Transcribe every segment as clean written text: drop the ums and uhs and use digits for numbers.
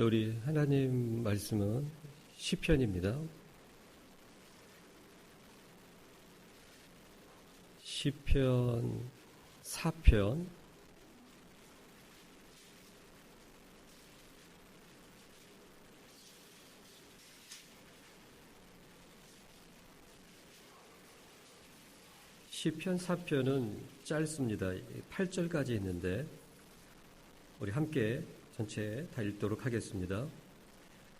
우리 하나님 말씀은 시편입니다. 시편 4편 4편은 짧습니다. 8절까지 있는데 우리 함께 전체 다 읽도록 하겠습니다.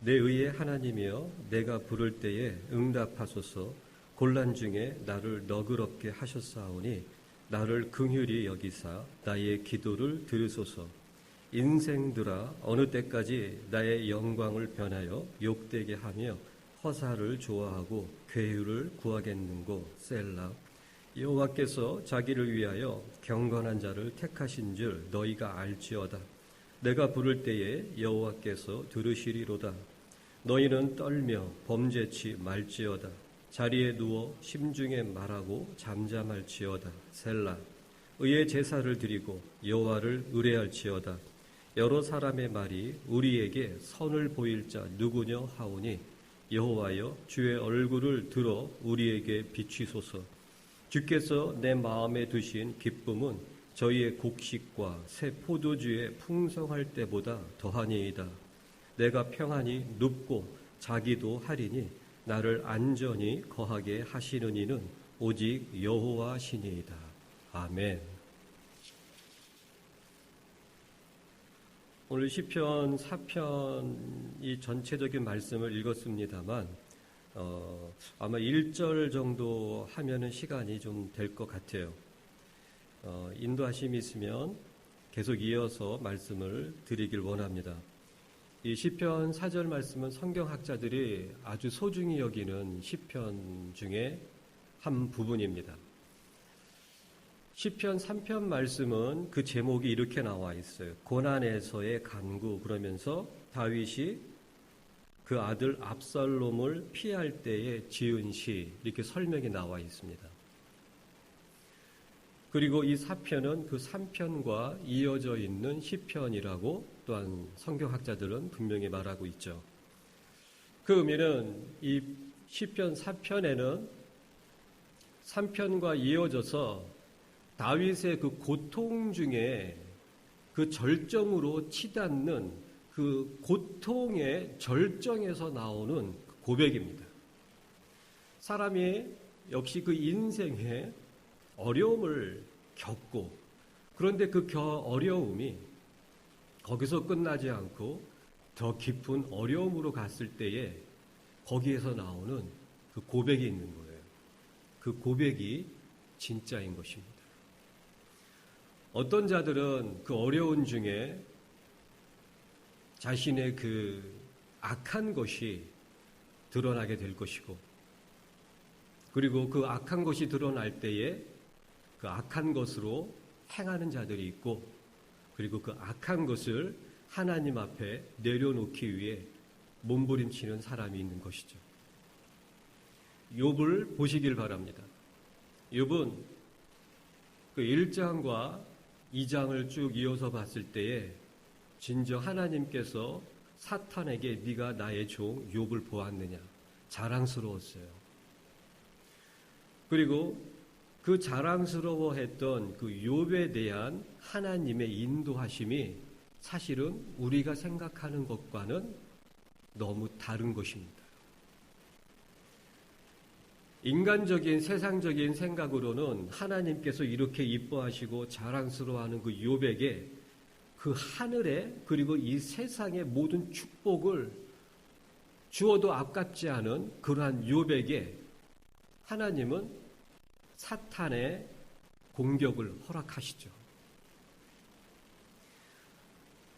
내 의의 하나님이여 내가 부를 때에 응답하소서. 곤란 중에 나를 너그럽게 하셨사오니 나를 긍휼히 여기사 나의 기도를 들으소서. 인생들아 어느 때까지 나의 영광을 변하여 욕되게 하며 허사를 좋아하고 괴유를 구하겠는고. 셀라. 여호와께서 자기를 위하여 경건한 자를 택하신 줄 너희가 알지어다. 내가 부를 때에 여호와께서 들으시리로다. 너희는 떨며 범죄치 말지어다. 자리에 누워 심중에 말하고 잠잠할지어다. 셀라. 의의 제사를 드리고 여호와를 의뢰할지어다. 여러 사람의 말이 우리에게 선을 보일 자 누구냐 하오니 여호와여 주의 얼굴을 들어 우리에게 비추소서. 주께서 내 마음에 두신 기쁨은 저희의 곡식과 새 포도주의 풍성할 때보다 더하니이다. 내가 평안히 눕고 자기도 하리니 나를 안전히 거하게 하시는 이는 오직 여호와시니이다. 아멘. 오늘 시편 4편 이 전체적인 말씀을 읽었습니다만 아마 1절 정도 하면은 시간이 좀 될 것 같아요. 인도하심이 있으면 계속 이어서 말씀을 드리길 원합니다. 이 시편 4절 말씀은 성경학자들이 아주 소중히 여기는 시편 중에 한 부분입니다. 시편 3편 말씀은 그 제목이 이렇게 나와 있어요. 고난에서의 간구. 그러면서 다윗이 그 아들 압살롬을 피할 때에 지은 시, 이렇게 설명이 나와 있습니다. 그리고 이 4편은 그 3편과 이어져 있는 시편이라고 또한 성경학자들은 분명히 말하고 있죠. 그 의미는 이 시편 4편에는 3편과 이어져서 다윗의 그 고통 중에 그 절정으로 치닫는 그 고통의 절정에서 나오는 고백입니다. 사람이 역시 그 인생에 어려움을 겪고, 그런데 그 어려움이 거기서 끝나지 않고 더 깊은 어려움으로 갔을 때에 거기에서 나오는 그 고백이 있는 거예요. 그 고백이 진짜인 것입니다. 어떤 자들은 그 어려운 중에 자신의 그 악한 것이 드러나게 될 것이고, 그리고 그 악한 것이 드러날 때에 그 악한 것으로 행하는 자들이 있고, 그리고 그 악한 것을 하나님 앞에 내려놓기 위해 몸부림치는 사람이 있는 것이죠. 욥을 보시길 바랍니다. 욥은 그 1장과 2장을 쭉 이어서 봤을 때에 진정 하나님께서 사탄에게 네가 나의 종 욥을 보았느냐 자랑스러웠어요. 그리고 그 자랑스러워했던 그 욥에 대한 하나님의 인도하심이 사실은 우리가 생각하는 것과는 너무 다른 것입니다. 인간적인 세상적인 생각으로는 하나님께서 이렇게 이뻐하시고 자랑스러워하는 그 욥에게 그 하늘에 그리고 이 세상의 모든 축복을 주어도 아깝지 않은 그러한 욥에게 하나님은 사탄의 공격을 허락하시죠.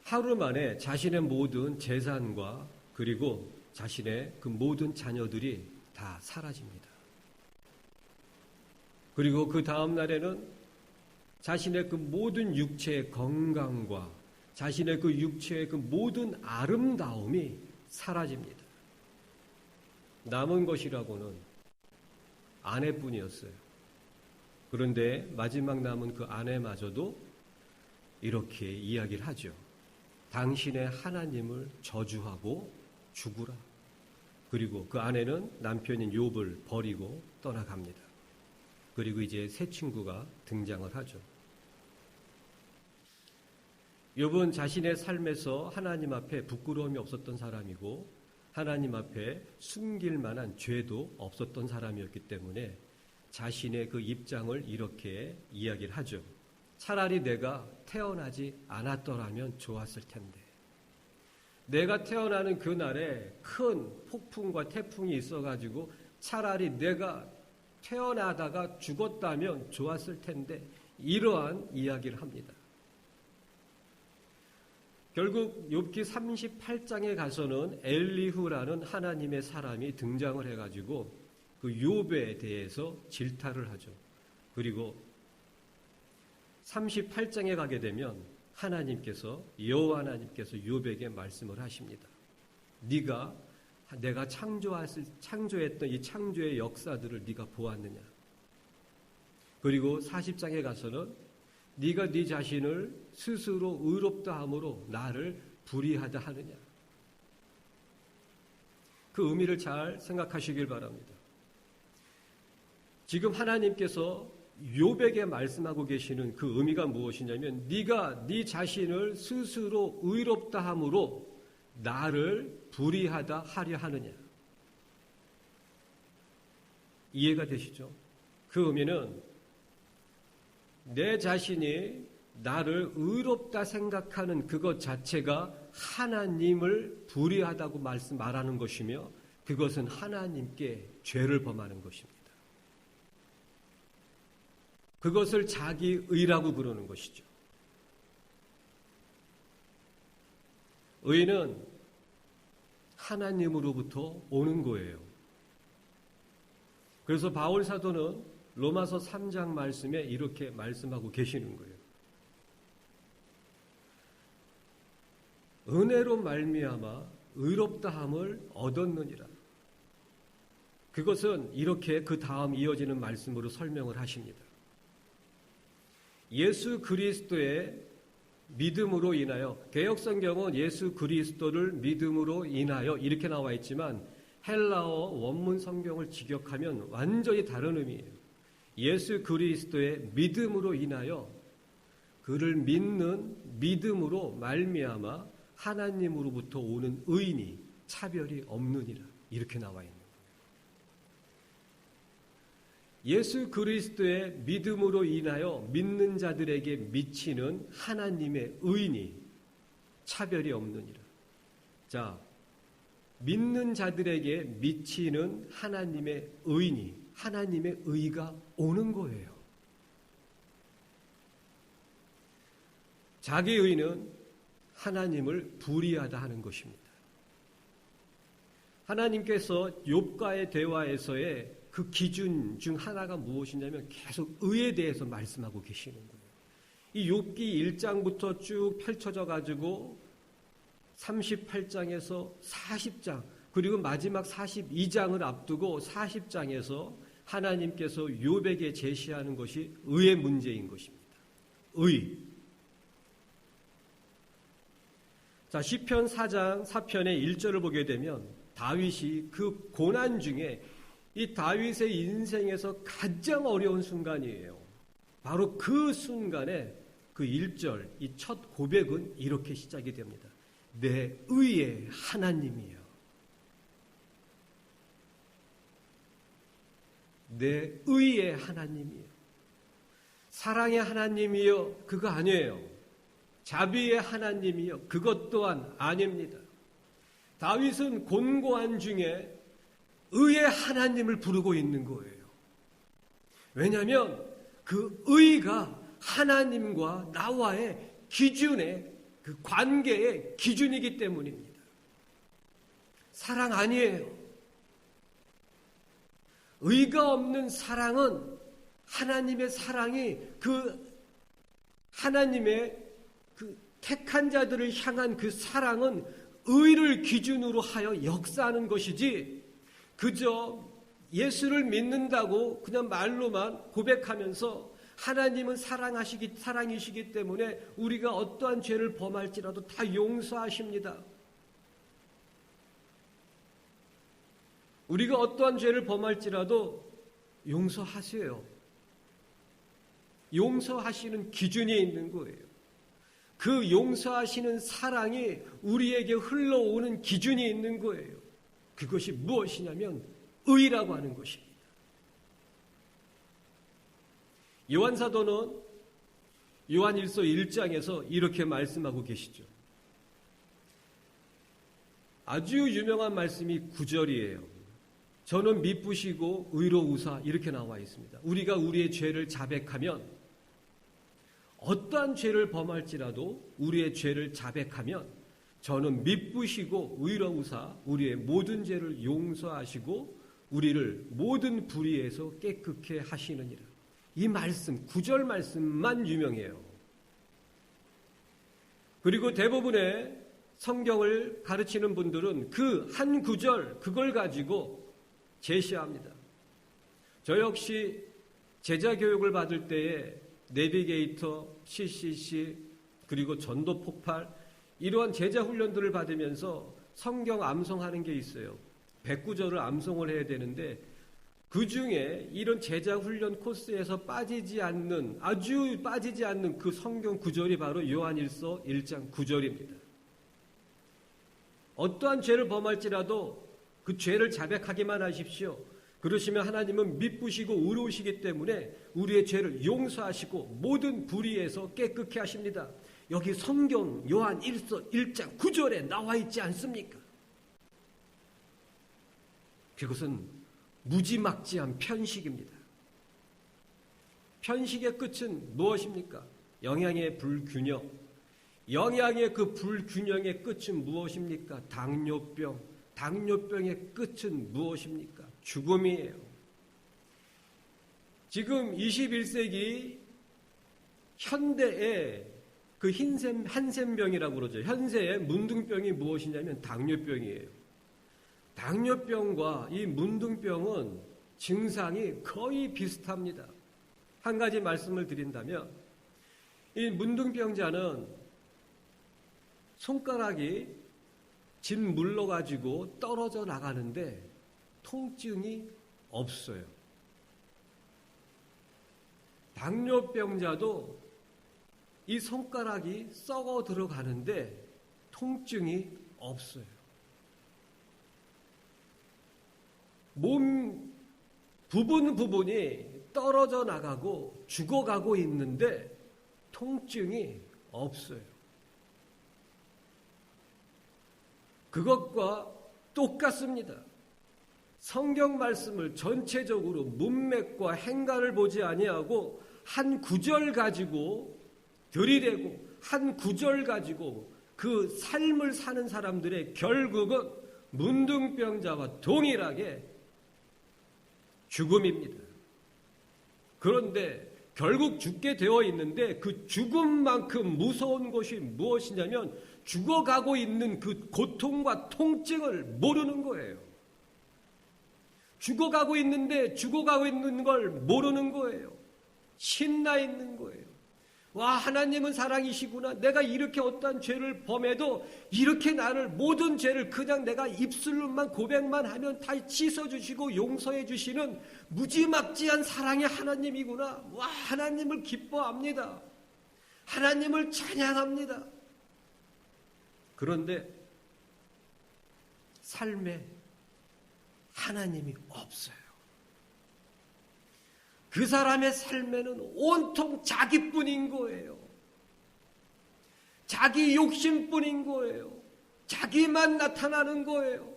하루 만에 자신의 모든 재산과 그리고 자신의 그 모든 자녀들이 다 사라집니다. 그리고 그 다음 날에는 자신의 그 모든 육체의 건강과 자신의 그 육체의 그 모든 아름다움이 사라집니다. 남은 것이라고는 아내뿐이었어요. 그런데 마지막 남은 그 아내마저도 이렇게 이야기를 하죠. 당신의 하나님을 저주하고 죽으라. 그리고 그 아내는 남편인 욥을 버리고 떠나갑니다. 그리고 이제 새 친구가 등장을 하죠. 욥은 자신의 삶에서 하나님 앞에 부끄러움이 없었던 사람이고 하나님 앞에 숨길 만한 죄도 없었던 사람이었기 때문에 자신의 그 입장을 이렇게 이야기를 하죠. 차라리 내가 태어나지 않았더라면 좋았을 텐데. 내가 태어나는 그날에 큰 폭풍과 태풍이 있어가지고 차라리 내가 태어나다가 죽었다면 좋았을 텐데 이러한 이야기를 합니다. 결국 욥기 38장에 가서는 엘리후라는 하나님의 사람이 등장을 해가지고 그 욥에 대해서 질타를 하죠. 그리고 38장에 가게 되면 여호와 하나님께서 욥에게 말씀을 하십니다. 내가 창조했던 이 창조의 역사들을 네가 보았느냐. 그리고 40장에 가서는 네가 네 자신을 스스로 의롭다 함으로 나를 불의하다 하느냐. 그 의미를 잘 생각하시길 바랍니다. 지금 하나님께서 욥에게 말씀하고 계시는 그 의미가 무엇이냐면 네가 네 자신을 스스로 의롭다 함으로 나를 불의하다 하려 하느냐. 이해가 되시죠? 그 의미는 내 자신이 나를 의롭다 생각하는 그것 자체가 하나님을 불의하다고 말하는 것이며 그것은 하나님께 죄를 범하는 것입니다. 그것을 자기 의라고 부르는 것이죠. 의는 하나님으로부터 오는 거예요. 그래서 바울 사도는 로마서 3장 말씀에 이렇게 말씀하고 계시는 거예요. 은혜로 말미암아 의롭다함을 얻었느니라. 그것은 이렇게 그 다음 이어지는 말씀으로 설명을 하십니다. 예수 그리스도의 믿음으로 인하여, 개역성경은 예수 그리스도를 믿음으로 인하여 이렇게 나와 있지만 헬라어 원문 성경을 직역하면 완전히 다른 의미예요. 예수 그리스도의 믿음으로 인하여 그를 믿는 믿음으로 말미암아 하나님으로부터 오는 의인이 차별이 없느니라. 이렇게 나와 있는 거예요. 예수 그리스도의 믿음으로 인하여 믿는 자들에게 미치는 하나님의 의인이 차별이 없느니라. 자, 믿는 자들에게 미치는 하나님의 의인이, 하나님의 의가 오는 거예요. 자기 의는 하나님을 불의하다 하는 것입니다. 하나님께서 욥과의 대화에서의 그 기준 중 하나가 무엇이냐면 계속 의에 대해서 말씀하고 계시는 거예요. 이 욥기 1장부터 쭉 펼쳐져 가지고 38장에서 40장 그리고 마지막 42장을 앞두고 40장에서 하나님께서 욥에게 제시하는 것이 의의 문제인 것입니다. 의. 자, 시편 4장 4편의 1절을 보게 되면 다윗이 그 고난 중에 이 다윗의 인생에서 가장 어려운 순간이에요. 바로 그 순간에 그 1절, 이 첫 고백은 이렇게 시작이 됩니다. 내 의의 하나님이여. 내 의의 하나님이여. 사랑의 하나님이여. 그거 아니에요. 자비의 하나님이여. 그것 또한 아닙니다. 다윗은 곤고한 중에 의의 하나님을 부르고 있는 거예요. 왜냐하면 그 의가 하나님과 나와의 기준의 그 관계의 기준이기 때문입니다. 사랑 아니에요. 의가 없는 사랑은 하나님의 사랑이 그 하나님의 그 택한 자들을 향한 그 사랑은 의를 기준으로 하여 역사하는 것이지 그저 예수를 믿는다고 그냥 말로만 고백하면서 하나님은 사랑이시기 때문에 우리가 어떠한 죄를 범할지라도 다 용서하십니다. 우리가 어떠한 죄를 범할지라도 용서하세요. 용서하시는 기준이 있는 거예요. 그 용서하시는 사랑이 우리에게 흘러오는 기준이 있는 거예요. 그것이 무엇이냐면 의라고 하는 것입니다. 요한사도는 요한일서 1장에서 이렇게 말씀하고 계시죠. 아주 유명한 말씀이 9절이에요. 저는 미쁘시고 의로우사 이렇게 나와 있습니다. 우리가 우리의 죄를 자백하면 어떠한 죄를 범할지라도 우리의 죄를 자백하면 저는 미쁘시고 의로우사 우리의 모든 죄를 용서하시고 우리를 모든 불의에서 깨끗게 하시느니라. 이 말씀, 9절 말씀만 유명해요. 그리고 대부분의 성경을 가르치는 분들은 그 한 구절, 그걸 가지고 제시합니다. 저 역시 제자 교육을 받을 때에 내비게이터, CCC, 그리고 전도 폭발, 이러한 제자 훈련들을 받으면서 성경 암송하는 게 있어요. 109절을 암송을 해야 되는데 그 중에 이런 제자 훈련 코스에서 아주 빠지지 않는 그 성경 구절이 바로 요한일서 1장 9절입니다. 어떠한 죄를 범할지라도 그 죄를 자백하기만 하십시오. 그러시면 하나님은 미쁘시고 의로우시기 때문에 우리의 죄를 용서하시고 모든 불의에서 깨끗게 하십니다. 여기 성경 요한일서 1장 9절에 나와 있지 않습니까? 그것은 무지막지한 편식입니다. 편식의 끝은 무엇입니까? 영양의 불균형. 영양의 그 불균형의 끝은 무엇입니까? 당뇨병. 당뇨병의 끝은 무엇입니까? 죽음이에요. 지금 21세기 현대의 그 한센병이라고 그러죠. 현세의 문둥병이 무엇이냐면 당뇨병이에요. 당뇨병과 이 문둥병은 증상이 거의 비슷합니다. 한 가지 말씀을 드린다면 이 문둥병자는 손가락이 진 물러가지고 떨어져 나가는데 통증이 없어요. 당뇨병자도 이 손가락이 썩어 들어가는데 통증이 없어요. 몸 부분이 떨어져 나가고 죽어가고 있는데 통증이 없어요. 그것과 똑같습니다. 성경 말씀을 전체적으로 문맥과 행간을 보지 아니하고 한 구절 가지고 들이대고 한 구절 가지고 그 삶을 사는 사람들의 결국은 문둥병자와 동일하게 죽음입니다. 그런데 결국 죽게 되어 있는데 그 죽음만큼 무서운 것이 무엇이냐면 죽어가고 있는 그 고통과 통증을 모르는 거예요. 죽어가고 있는데 죽어가고 있는 걸 모르는 거예요. 신나 있는 거예요. 와, 하나님은 사랑이시구나. 내가 이렇게 어떠한 죄를 범해도 이렇게 나를 모든 죄를 그냥 내가 입술로만 고백만 하면 다 씻어주시고 용서해 주시는 무지막지한 사랑의 하나님이구나. 와, 하나님을 기뻐합니다. 하나님을 찬양합니다. 그런데 삶에 하나님이 없어요. 그 사람의 삶에는 온통 자기뿐인 거예요. 자기 욕심뿐인 거예요. 자기만 나타나는 거예요.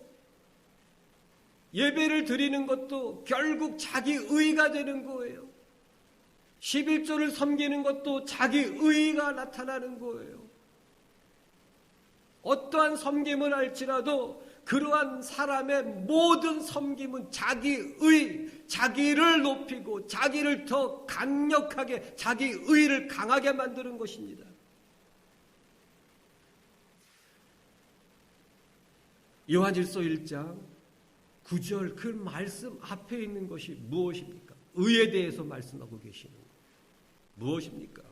예배를 드리는 것도 결국 자기 의가 되는 거예요. 11조를 섬기는 것도 자기 의가 나타나는 거예요. 어떠한 섬김을 할지라도 그러한 사람의 모든 섬김은 자기의, 자기를 높이고 자기를 더 강력하게, 자기 의를 강하게 만드는 것입니다. 요한일서 1장 9절 그 말씀 앞에 있는 것이 무엇입니까? 의에 대해서 말씀하고 계시는 거예요. 무엇입니까?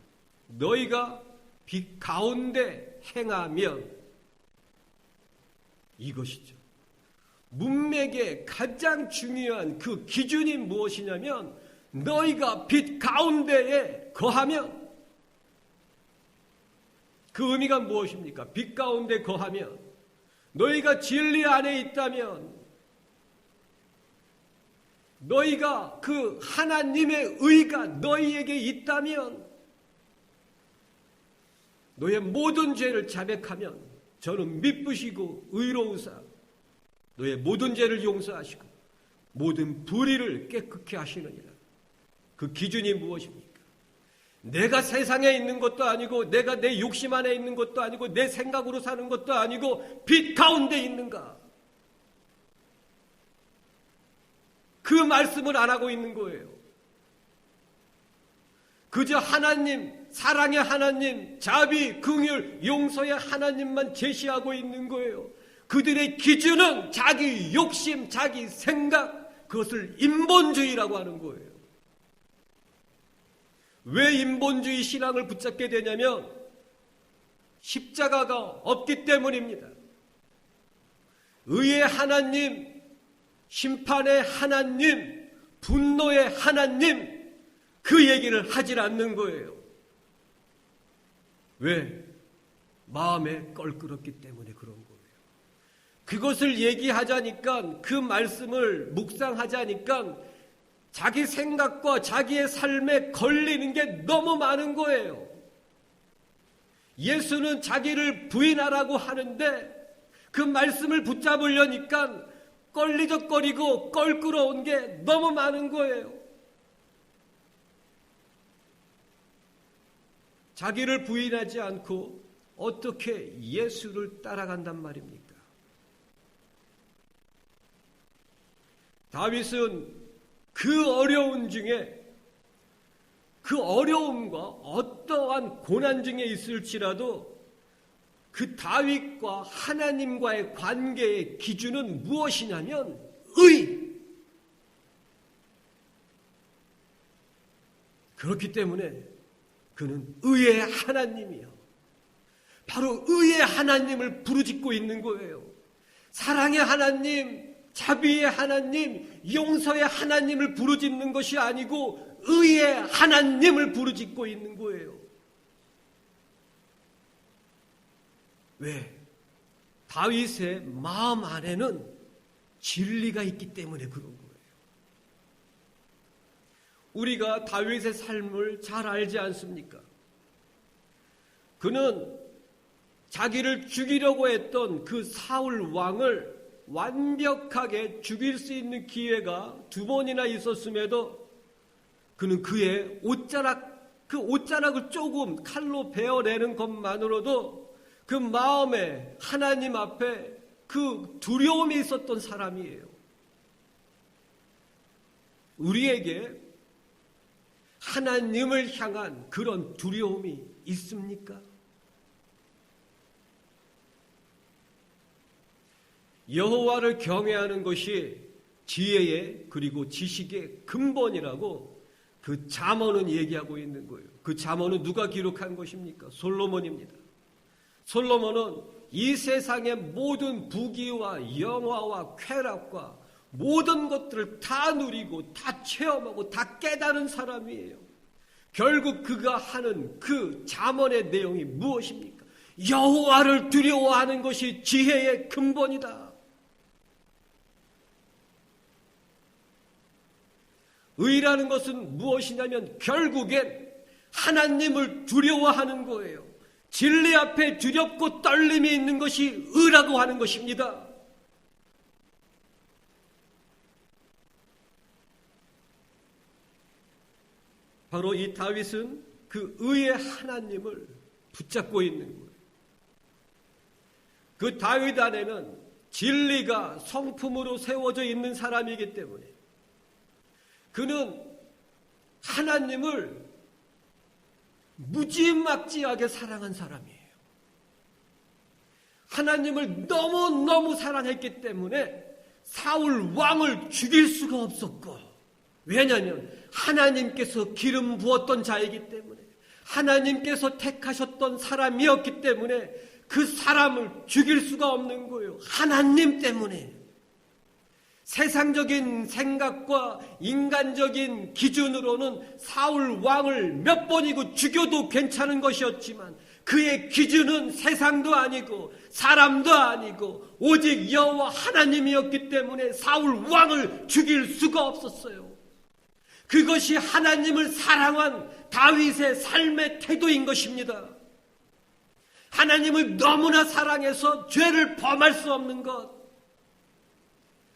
너희가 빛 가운데 행하면, 이것이죠. 문맥의 가장 중요한 그 기준이 무엇이냐면 너희가 빛 가운데에 거하면, 그 의미가 무엇입니까? 빛 가운데 거하면, 너희가 진리 안에 있다면, 너희가 그 하나님의 의가 너희에게 있다면, 너희의 모든 죄를 자백하면 저는 미쁘시고 의로우사 너희의 모든 죄를 용서하시고 모든 불의를 깨끗게 하시느니라. 그 기준이 무엇입니까? 내가 세상에 있는 것도 아니고, 내가 내 욕심 안에 있는 것도 아니고, 내 생각으로 사는 것도 아니고, 빛 가운데 있는가? 그 말씀을 안 하고 있는 거예요. 그저 하나님, 사랑의 하나님, 자비, 긍휼, 용서의 하나님만 제시하고 있는 거예요. 그들의 기준은 자기 욕심, 자기 생각, 그것을 인본주의라고 하는 거예요. 왜 인본주의 신앙을 붙잡게 되냐면 십자가가 없기 때문입니다. 의의 하나님, 심판의 하나님, 분노의 하나님, 그 얘기를 하질 않는 거예요. 왜? 마음에 껄끄럽기 때문에 그런 거예요. 그것을 얘기하자니까, 그 말씀을 묵상하자니까 자기 생각과 자기의 삶에 걸리는 게 너무 많은 거예요. 예수는 자기를 부인하라고 하는데 그 말씀을 붙잡으려니까 걸리적거리고 껄끄러운 게 너무 많은 거예요. 자기를 부인하지 않고 어떻게 예수를 따라간단 말입니까? 다윗은 그 어려운 중에, 그 어려움과 어떠한 고난 중에 있을지라도 그 다윗과 하나님과의 관계의 기준은 무엇이냐면 의. 그렇기 때문에 그는 의의 하나님이요, 바로 의의 하나님을 부르짖고 있는 거예요. 사랑의 하나님, 자비의 하나님, 용서의 하나님을 부르짖는 것이 아니고 의의 하나님을 부르짖고 있는 거예요. 왜? 다윗의 마음 안에는 진리가 있기 때문에 그런 거예요. 우리가 다윗의 삶을 잘 알지 않습니까? 그는 자기를 죽이려고 했던 그 사울 왕을 완벽하게 죽일 수 있는 기회가 2번이나 있었음에도 그는 그의 그 옷자락을 조금 칼로 베어내는 것만으로도 그 마음에 하나님 앞에 그 두려움이 있었던 사람이에요. 우리에게 하나님을 향한 그런 두려움이 있습니까? 여호와를 경외하는 것이 지혜의 그리고 지식의 근본이라고 그 잠언은 얘기하고 있는 거예요. 그 잠언은 누가 기록한 것입니까? 솔로몬입니다. 솔로몬은 이 세상의 모든 부귀와 영화와 쾌락과 모든 것들을 다 누리고 다 체험하고 다 깨달은 사람이에요. 결국 그가 하는 그 잠언의 내용이 무엇입니까? 여호와를 두려워하는 것이 지혜의 근본이다. 의라는 것은 무엇이냐면 결국엔 하나님을 두려워하는 거예요. 진리 앞에 두렵고 떨림이 있는 것이 의라고 하는 것입니다. 바로 이 다윗은 그 의의 하나님을 붙잡고 있는 거예요. 그 다윗 안에는 진리가 성품으로 세워져 있는 사람이기 때문에 그는 하나님을 무지막지하게 사랑한 사람이에요. 하나님을 너무너무 사랑했기 때문에 사울 왕을 죽일 수가 없었고 왜냐하면 하나님께서 기름 부었던 자이기 때문에, 하나님께서 택하셨던 사람이었기 때문에 그 사람을 죽일 수가 없는 거예요. 하나님 때문에. 세상적인 생각과 인간적인 기준으로는 사울 왕을 몇 번이고 죽여도 괜찮은 것이었지만, 그의 기준은 세상도 아니고 사람도 아니고 오직 여호와 하나님이었기 때문에 사울 왕을 죽일 수가 없었어요. 그것이 하나님을 사랑한 다윗의 삶의 태도인 것입니다. 하나님을 너무나 사랑해서 죄를 범할 수 없는 것,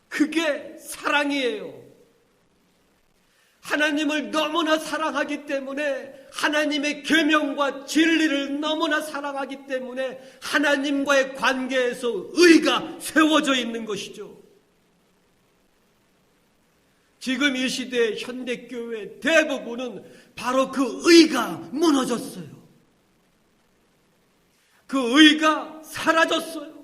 그게 사랑이에요. 하나님을 너무나 사랑하기 때문에, 하나님의 계명과 진리를 너무나 사랑하기 때문에 하나님과의 관계에서 의가 세워져 있는 것이죠. 지금 이 시대의 현대교회 대부분은 바로 그 의가 무너졌어요. 그 의가 사라졌어요.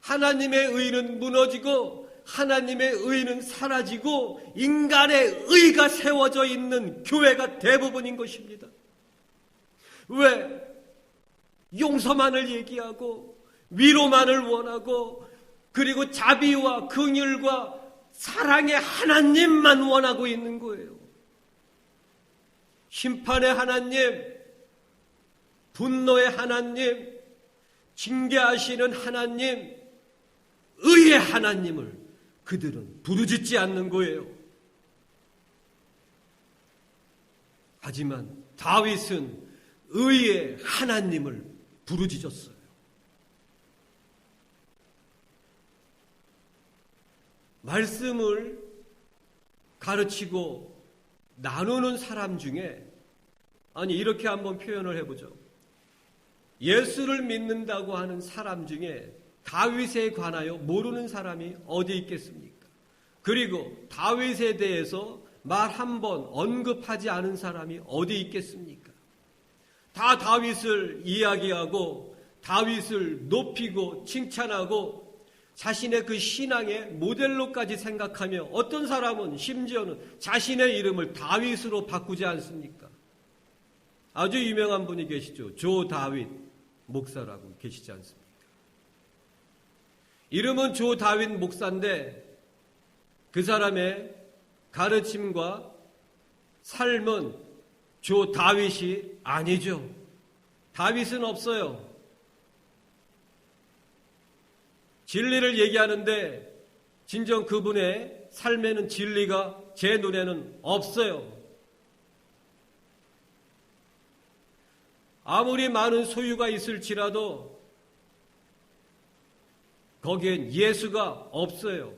하나님의 의는 무너지고 하나님의 의는 사라지고 인간의 의가 세워져 있는 교회가 대부분인 것입니다. 왜? 용서만을 얘기하고 위로만을 원하고, 그리고 자비와 긍휼과 사랑의 하나님만 원하고 있는 거예요. 심판의 하나님, 분노의 하나님, 징계하시는 하나님, 의의 하나님을 그들은 부르짖지 않는 거예요. 하지만 다윗은 의의 하나님을 부르짖었어요. 말씀을 가르치고 나누는 사람 중에, 아니 이렇게 한번 표현을 해보죠. 예수를 믿는다고 하는 사람 중에 다윗에 관하여 모르는 사람이 어디 있겠습니까? 그리고 다윗에 대해서 말 한 번 언급하지 않은 사람이 어디 있겠습니까? 다 다윗을 이야기하고 다윗을 높이고 칭찬하고 자신의 그 신앙의 모델로까지 생각하며, 어떤 사람은 심지어는 자신의 이름을 다윗으로 바꾸지 않습니까? 아주 유명한 분이 계시죠. 조 다윗 목사라고 계시지 않습니까? 이름은 조 다윗 목사인데 그 사람의 가르침과 삶은 조 다윗이 아니죠. 다윗은 없어요. 진리를 얘기하는데 진정 그분의 삶에는 진리가 제 눈에는 없어요. 아무리 많은 소유가 있을지라도 거기엔 예수가 없어요.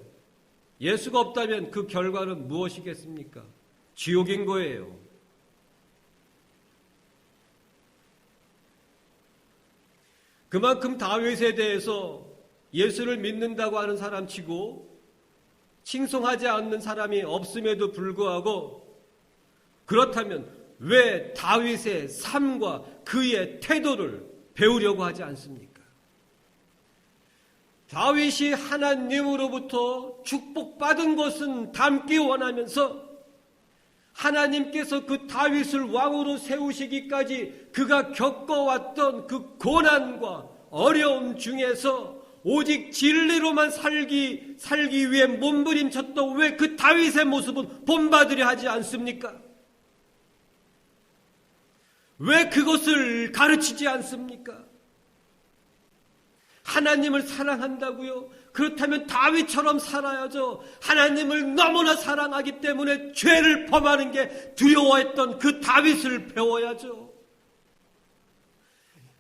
예수가 없다면 그 결과는 무엇이겠습니까? 지옥인 거예요. 그만큼 다윗에 대해서 예수를 믿는다고 하는 사람 치고 칭송하지 않는 사람이 없음에도 불구하고, 그렇다면 왜 다윗의 삶과 그의 태도를 배우려고 하지 않습니까? 다윗이 하나님으로부터 축복받은 것은 담기 원하면서 하나님께서 그 다윗을 왕으로 세우시기까지 그가 겪어왔던 그 고난과 어려움 중에서 오직 진리로만 살기 위해 몸부림쳤던 왜 그 다윗의 모습은 본받으려 하지 않습니까? 왜 그것을 가르치지 않습니까? 하나님을 사랑한다고요? 그렇다면 다윗처럼 살아야죠. 하나님을 너무나 사랑하기 때문에 죄를 범하는 게 두려워했던 그 다윗을 배워야죠.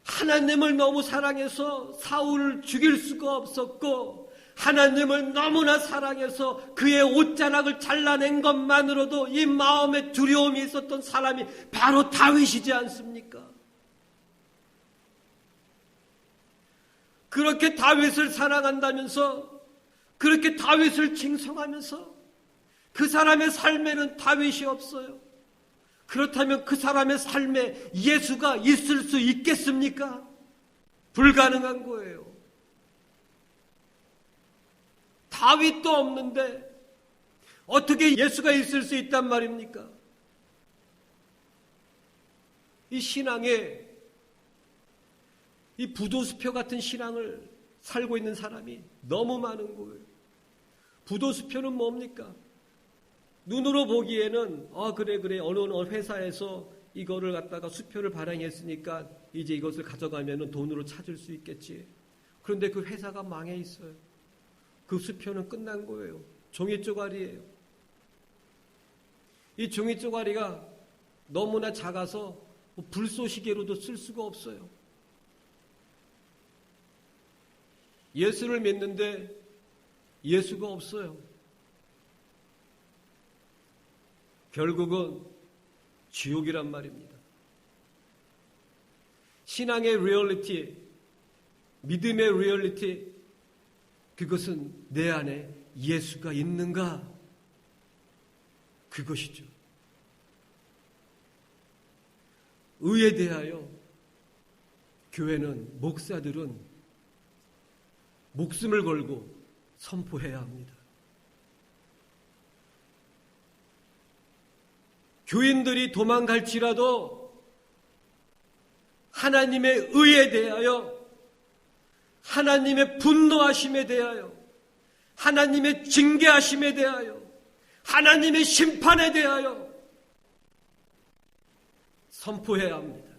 하나님을 너무 사랑해서 사울을 죽일 수가 없었고, 하나님을 너무나 사랑해서 그의 옷자락을 잘라낸 것만으로도 이 마음에 두려움이 있었던 사람이 바로 다윗이지 않습니까? 그렇게 다윗을 사랑한다면서, 그렇게 다윗을 칭송하면서 그 사람의 삶에는 다윗이 없어요. 그렇다면 그 사람의 삶에 예수가 있을 수 있겠습니까? 불가능한 거예요. 다윗도 없는데 어떻게 예수가 있을 수 있단 말입니까? 이 신앙에 이 부도수표 같은 신앙을 살고 있는 사람이 너무 많은 거예요. 부도수표는 뭡니까? 눈으로 보기에는 그래 어느 회사에서 이거를 갖다가 수표를 발행했으니까 이제 이것을 가져가면 돈으로 찾을 수 있겠지. 그런데 그 회사가 망해 있어요. 그 수표는 끝난 거예요. 종이 쪼가리예요. 이 종이 쪼가리가 너무나 작아서 불쏘시개로도 쓸 수가 없어요. 예수를 믿는데 예수가 없어요. 결국은 지옥이란 말입니다. 신앙의 리얼리티, 믿음의 리얼리티, 그것은 내 안에 예수가 있는가? 그것이죠. 의에 대하여 교회는, 목사들은 목숨을 걸고 선포해야 합니다. 교인들이 도망갈지라도 하나님의 의에 대하여, 하나님의 분노하심에 대하여, 하나님의 징계하심에 대하여, 하나님의 심판에 대하여 선포해야 합니다.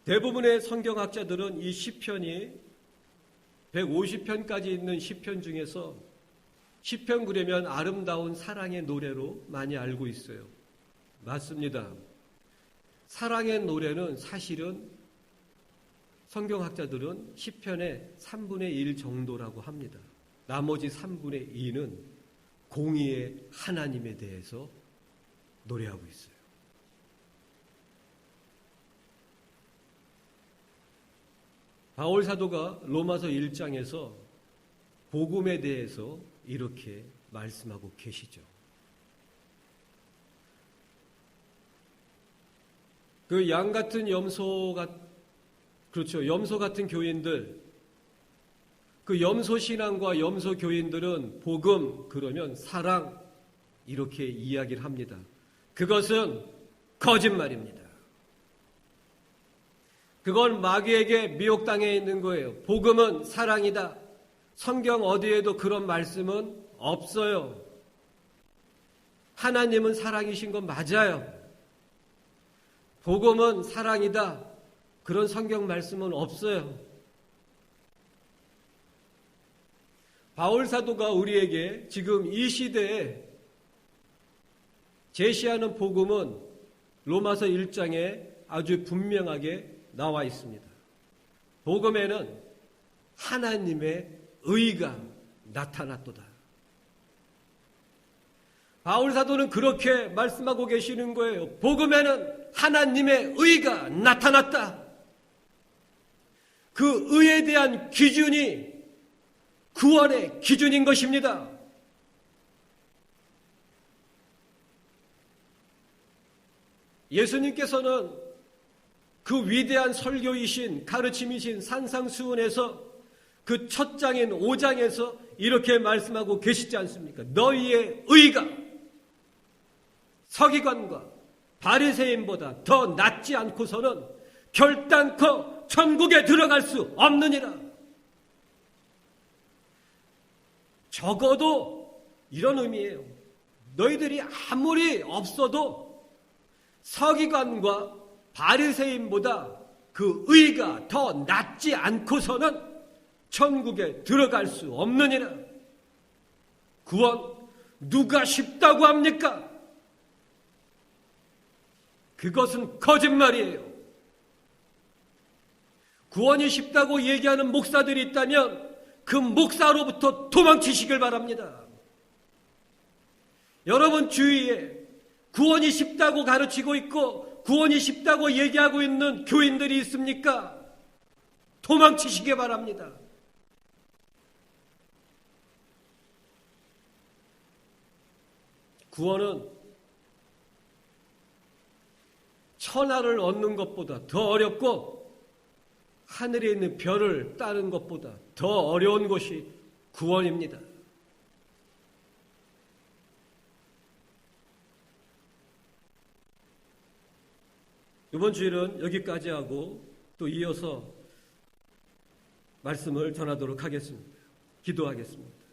대부분의 성경학자들은 이 시편이 150편까지 있는 시편 중에서 시편 그러면 아름다운 사랑의 노래로 많이 알고 있어요. 맞습니다. 사랑의 노래는 사실은 성경학자들은 시편의 3분의 1 정도라고 합니다. 나머지 3분의 2는 공의의 하나님에 대해서 노래하고 있어요. 바울 사도가 로마서 1장에서 복음에 대해서 이렇게 말씀하고 계시죠. 그 양 같은 염소 같은 교인들, 그 염소 신앙과 염소 교인들은 복음 그러면 사랑 이렇게 이야기를 합니다. 그것은 거짓말입니다. 그건 마귀에게 미혹당해 있는 거예요. 복음은 사랑이다. 성경 어디에도 그런 말씀은 없어요. 하나님은 사랑이신 건 맞아요. 복음은 사랑이다. 그런 성경 말씀은 없어요. 바울 사도가 우리에게 지금 이 시대에 제시하는 복음은 로마서 1장에 아주 분명하게 나와 있습니다. 복음에는 하나님의 의가 나타났도다. 바울 사도는 그렇게 말씀하고 계시는 거예요. 복음에는 하나님의 의가 나타났다. 그 의에 대한 기준이 구원의 기준인 것입니다. 예수님께서는 그 위대한 설교이신 가르침이신 산상수훈에서 그 첫 장인 5장에서 이렇게 말씀하고 계시지 않습니까? 너희의 의가 서기관과 바리새인보다 더 낫지 않고서는 결단코 천국에 들어갈 수 없느니라. 적어도 이런 의미예요. 너희들이 아무리 없어도 서기관과 바리새인보다 그 의가 더 낫지 않고서는 천국에 들어갈 수 없느니라. 구원 누가 쉽다고 합니까? 그것은 거짓말이에요. 구원이 쉽다고 얘기하는 목사들이 있다면 그 목사로부터 도망치시길 바랍니다. 여러분 주위에 구원이 쉽다고 가르치고 있고 구원이 쉽다고 얘기하고 있는 교인들이 있습니까? 도망치시기 바랍니다. 구원은 천하를 얻는 것보다 더 어렵고 하늘에 있는 별을 따르는 것보다 더 어려운 것이 구원입니다. 이번 주일은 여기까지 하고 또 이어서 말씀을 전하도록 하겠습니다. 기도하겠습니다.